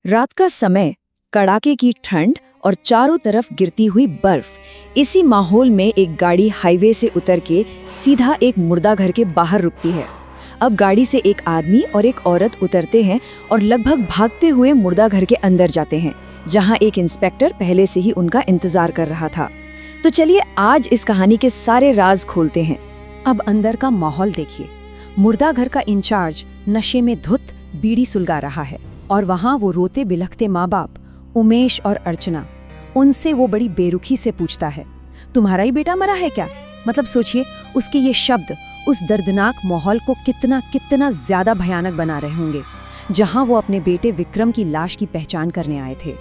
रात का समय, कड़ाके की ठंड और चारों तरफ गिरती हुई बर्फ। इसी माहौल में एक गाड़ी हाईवे से उतर के सीधा एक मुर्दा घर के बाहर रुकती है। अब गाड़ी से एक आदमी और एक औरत उतरते हैं और लगभग भागते हुए मुर्दा घर के अंदर जाते हैं, जहां एक इंस्पेक्टर पहले से ही उनका इंतजार कर रहा था। तो चलिए आज इस कहानी के सारे राज खोलते हैं। अब अंदर का माहौल देखिए। मुर्दा घर का इंचार्ज नशे में धुत बीड़ी सुलगा रहा है और वहाँ वो रोते बिलखते माँ बाप उमेश और अर्चना, उनसे वो बड़ी बेरुखी से पूछता है, तुम्हारा ही बेटा मरा है क्या? मतलब सोचिए, उसके ये शब्द उस दर्दनाक माहौल को कितना कितना ज्यादा भयानक बना रहे होंगे, जहाँ वो अपने बेटे विक्रम की लाश की पहचान करने आए थे।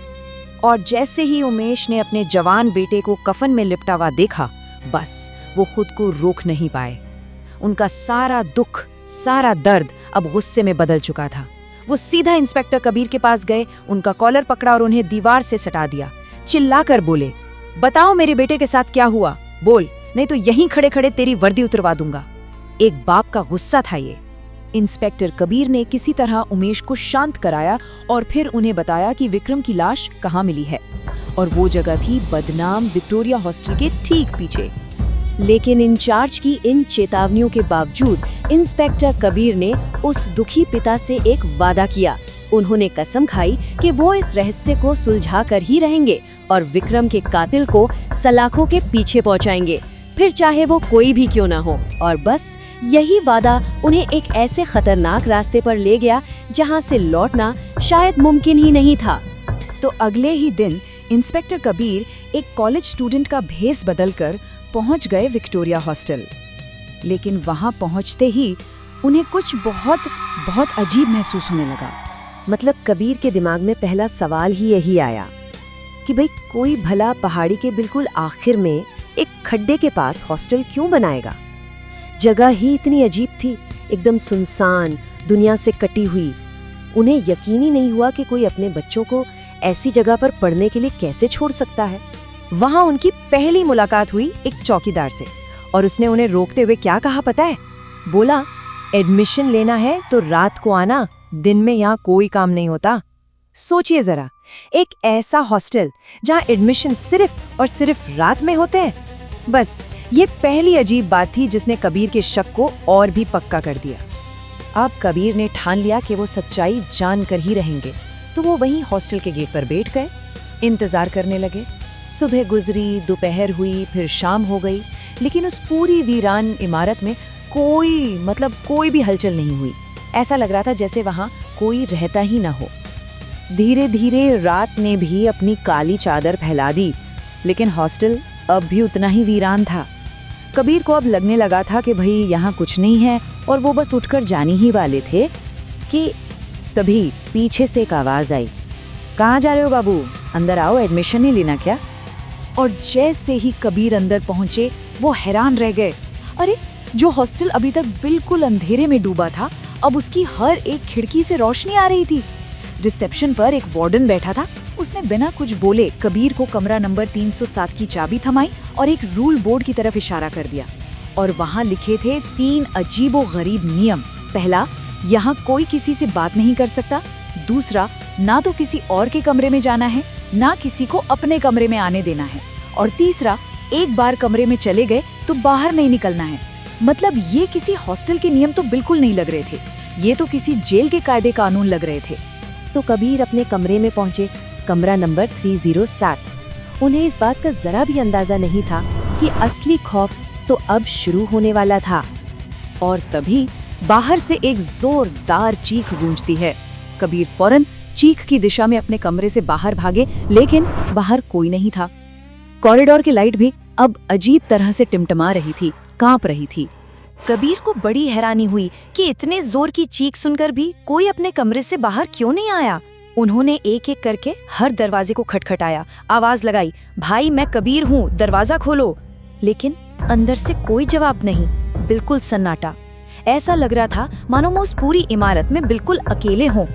और जैसे ही उमेश ने अपने जवान बेटे को कफन में लिपटा हुआ देखा, बस वो खुद को रोक नहीं पाए। उनका सारा दुख, सारा दर्द अब गुस्से में बदल चुका था। वो सीधा इंस्पेक्टर कबीर के पास गए, उनका कॉलर पकड़ा और उन्हें दीवार से सटा दिया। चिल्लाकर बोले, बताओ मेरे बेटे के साथ क्या हुआ, बोल, नहीं तो यहीं खड़े खड़े तेरी वर्दी उतरवा दूंगा। एक बाप का गुस्सा था ये। इंस्पेक्टर कबीर ने किसी तरह उमेश को शांत कराया और फिर उन्हें बताया कि विक्रम की लाश कहाँ मिली है, और वो जगह थी बदनाम विक्टोरिया हॉस्टल के ठीक पीछे। लेकिन इंचार्ज की इन चेतावनियों के बावजूद इंस्पेक्टर कबीर ने उस दुखी पिता से एक वादा किया। उन्होंने कसम खाई कि वो इस रहस्य को सुलझा कर ही रहेंगे और विक्रम के कातिल को सलाखों के पीछे पहुंचाएंगे, फिर चाहे वो कोई भी क्यों ना हो। और बस यही वादा उन्हें एक ऐसे खतरनाक रास्ते पर ले गया जहां से लौटना शायद मुमकिन ही नहीं था। तो अगले ही दिन इंस्पेक्टर कबीर एक कॉलेज स्टूडेंट का भेस बदलकर पहुंच गए विक्टोरिया हॉस्टल। लेकिन वहां पहुंचते ही उन्हें कुछ बहुत बहुत अजीब महसूस होने लगा। मतलब कबीर के दिमाग में पहला सवाल ही यही आया कि भाई कोई भला पहाड़ी के बिल्कुल आखिर में एक खड्डे के पास हॉस्टल क्यों बनाएगा? जगह ही इतनी अजीब थी, एकदम सुनसान, दुनिया से कटी हुई। उन्हें यकीन ही नहीं हुआ कि कोई अपने बच्चों को ऐसी जगह पर पढ़ने के लिए कैसे छोड़ सकता है। वहां उनकी पहली मुलाकात हुई एक चौकीदार से, और उसने उन्हें रोकते हुए क्या कहा पता है? बोला, एडमिशन लेना है तो रात को आना, दिन में यहाँ कोई काम नहीं होता। सोचिए जरा, एक ऐसा हॉस्टल जहाँ एडमिशन सिर्फ और सिर्फ रात में होते हैं। बस ये पहली अजीब बात थी जिसने कबीर के शक को और भी पक्का कर दिया। अब कबीर ने ठान लिया कि वो सच्चाई जान कर ही रहेंगे, तो वो वहीं हॉस्टल के गेट पर बैठ गए, इंतजार करने लगे। सुबह गुजरी, दोपहर हुई, फिर शाम हो गई, लेकिन उस पूरी वीरान इमारत में कोई भी हलचल नहीं हुई। ऐसा लग रहा था जैसे वहां कोई रहता ही ना हो। धीरे धीरे रात ने भी अपनी काली चादर फैला दी, लेकिन हॉस्टल अब भी उतना ही वीरान था। कबीर को अब लगने लगा था कि भाई यहाँ कुछ नहीं है, और वो बस उठकर जाने ही वाले थे कि तभी पीछे से एक आवाज आई, कहाँ जा रहे हो बाबू, अंदर आओ, एडमिशन नहीं लेना क्या? और जैसे ही कबीर अंदर पहुंचे वो हैरान रह गए। अरे, जो हॉस्टल अभी तक बिल्कुल अंधेरे में डूबा था, अब उसकी हर एक खिड़की से रोशनी आ रही थी। रिसेप्शन पर एक वार्डन बैठा था। उसने बिना कुछ बोले कबीर को कमरा नंबर 307 की चाबी थमाई और एक रूल बोर्ड की तरफ इशारा कर दिया, और वहां लिखे थे 3 अजीबो-गरीब नियम। पहला, यहाँ कोई किसी से बात नहीं कर सकता। दूसरा, ना तो किसी और के कमरे में जाना है, ना किसी को अपने कमरे में आने देना है। और तीसरा, एक बार कमरे में चले गए तो बाहर नहीं निकलना है। मतलब ये किसी हॉस्टल के नियम तो बिल्कुल नहीं लग रहे थे, ये तो किसी जेल के कायदे कानून लग रहे थे। तो कबीर अपने कमरे में पहुंचे, कमरा नंबर 307। उन्हें इस बात का जरा भी अंदाजा नहीं था कि असली खौफ तो अब शुरू होने वाला था। और तभी बाहर से एक जोरदार चीख गूंजती है। कबीर फौरन चीख की दिशा में अपने कमरे से बाहर भागे, लेकिन बाहर कोई नहीं था। कॉरिडोर की लाइट भी अब अजीब तरह से टिमटिमा रही थी, कांप रही थी। कबीर को बड़ी हैरानी हुई कि इतने जोर की चीख सुनकर भी कोई अपने कमरे से बाहर क्यों नहीं आया। उन्होंने एक एक करके हर दरवाजे को खटखटाया, आवाज लगाई, भाई मैं कबीर हूँ, दरवाजा खोलो। लेकिन अंदर से कोई जवाब नहीं, बिल्कुल सन्नाटा। ऐसा लग रहा था मानो वो उस पूरी इमारत में बिल्कुल अकेले हों।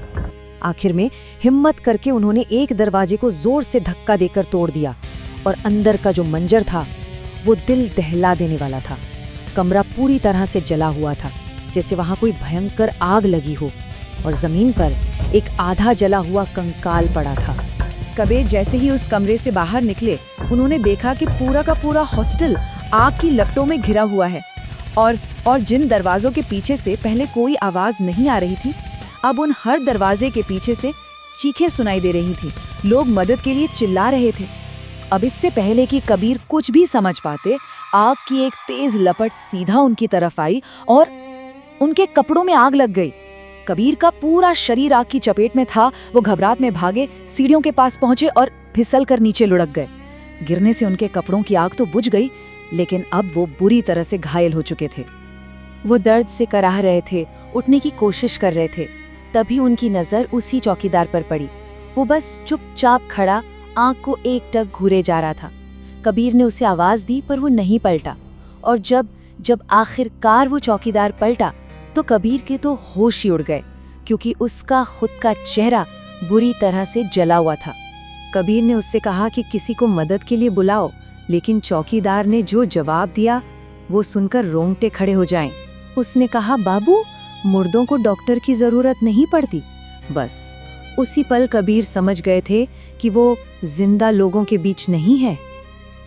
आखिर में हिम्मत करके उन्होंने एक दरवाजे को जोर से धक्का देकर तोड़ दिया, और अंदर का जो मंजर था वो दिल दहला देने वाला था। कमरा पूरी तरह से जला हुआ था, जैसे वहां कोई भयंकर आग लगी हो। और जमीन पर एक आधा जला हुआ कंकाल पड़ा था। कबीर जैसे ही उस कमरे से बाहर निकले, उन्होंने देखा कि पूरा का पूरा हॉस्टल आग की लपटों में घिरा हुआ है और जिन दरवाजों के पीछे से पहले कोई आवाज नहीं आ रही थी, अब उन हर दरवाजे के पीछे से चीखें सुनाई दे रही थी। लोग मदद के लिए चिल्ला रहे थे। अब इससे पहले कि कबीर कुछ भी समझ पाते, आग की एक तेज लपट सीधा उनकी तरफ आई और उनके कपड़ों में आग लग गई। कबीर का पूरा शरीर आग की चपेट में था। वो घबराहट में भागे, सीढ़ियों के पास पहुंचे और फिसल कर नीचे लुढ़क गए। गिरने से उनके कपड़ों की आग तो बुझ गई, लेकिन अब वो बुरी तरह से घायल हो चुके थे। वो दर्द से कराह रहे थे, उठने की कोशिश कर रहे थे। तभी उनकी नजर उसी चौकीदार पर पड़ी। वो बस चुपचाप खड़ा आंख को एकटक घूरे जा रहा था। कबीर ने उसे आवाज दी पर वो नहीं पलटा, और जब आखिरकार वो चौकीदार पलटा तो कबीर के तो होश ही उड़ गए, क्योंकि उसका खुद का चेहरा बुरी तरह से जला हुआ था। कबीर ने उससे कहा कि किसी को मदद के लिए बुलाओ, लेकिन चौकीदार ने जो जवाब दिया वो सुनकर रोंगटे खड़े हो जाएं। उसने कहा, बाबू, मुर्दों को डॉक्टर की जरूरत नहीं पड़ती। बस उसी पल कबीर समझ गए थे कि वो जिंदा लोगों के बीच नहीं है।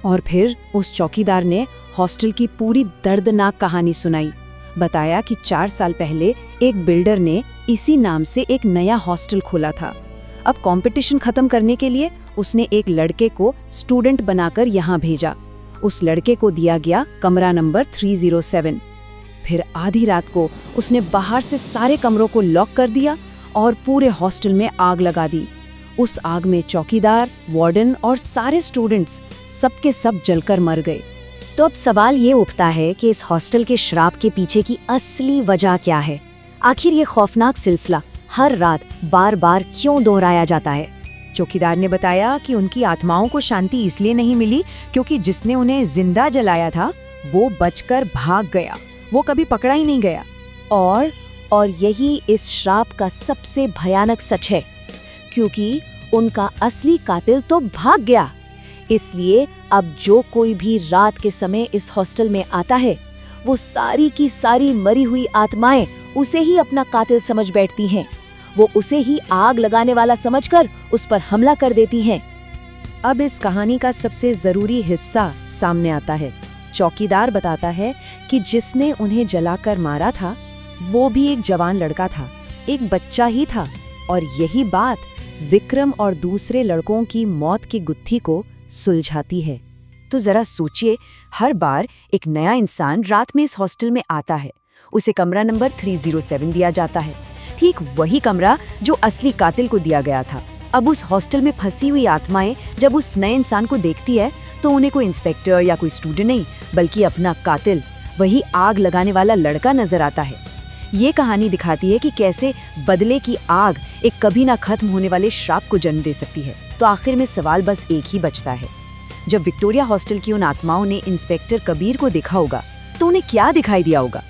और फिर उस चौकीदार ने हॉस्टल की पूरी दर्दनाक कहानी सुनाई। बताया कि 4 साल पहले एक बिल्डर ने इसी नाम से एक नया हॉस्टल खोला था। अब कंपटीशन खत्म करने के लिए उसने एक लड़के को स्टूडेंट बनाकर यहाँ भेजा। उस लड़के को दिया गया कमरा नंबर 307। फिर आधी रात को उसने बाहर से सारे कमरों को लॉक कर दिया और पूरे हॉस्टल में आग लगा दी। उस आग में चौकीदार, वार्डन और सारे स्टूडेंट्स सबके सब जलकर मर गए। तो अब सवाल ये उठता है कि इस हॉस्टल के श्राप के पीछे की असली वजह क्या है? आखिर ये खौफनाक सिलसिला हर रात बार बार क्यों दोहराया जाता है? चौकीदार ने बताया कि उनकी आत्माओं को शांति इसलिए नहीं मिली क्योंकि जिसने उन्हें जिंदा जलाया था वो बचकर भाग गया। वो कभी पकड़ा ही नहीं गया। और यही इस श्राप का सबसे भयानक सच है, क्योंकि उनका असली कातिल तो भाग गया। इसलिए अब जो कोई भी रात के समय इस हॉस्टल में आता है, वो सारी की सारी मरी हुई आत्माएं उसे ही अपना कातिल समझ बैठती हैं। वो उसे ही आग लगाने वाला समझकर उस पर हमला कर देती हैं। अब इस कहानी का सबसे जरूरी हिस्सा सामने आता है। चौकीदार बताता है कि जिसने उन्हें जलाकर मारा था वो भी एक जवान लड़का था, एक बच्चा ही था। और यही बात विक्रम और दूसरे लड़कों की मौत की गुत्थी को सुलझाती है। तो जरा सोचिए, हर बार एक नया इंसान रात में इस हॉस्टल में आता है, उसे कमरा नंबर 307 दिया जाता है, ठीक वही कमरा जो असली कातिल को दिया गया था। अब उस हॉस्टल में फंसी हुई आत्माएं जब उस नए इंसान को देखती है तो उन्हें कोई इंस्पेक्टर या कोई स्टूडेंट नहीं, बल्कि अपना कातिल, वही आग लगाने वाला लड़का नजर आता है। ये कहानी दिखाती है कि कैसे बदले की आग एक कभी ना खत्म होने वाले श्राप को जन्म दे सकती है। तो आखिर में सवाल बस एक ही बचता है, जब विक्टोरिया हॉस्टल की उन आत्माओं ने इंस्पेक्टर कबीर को देखा होगा तो उन्हें क्या दिखाई दिया होगा?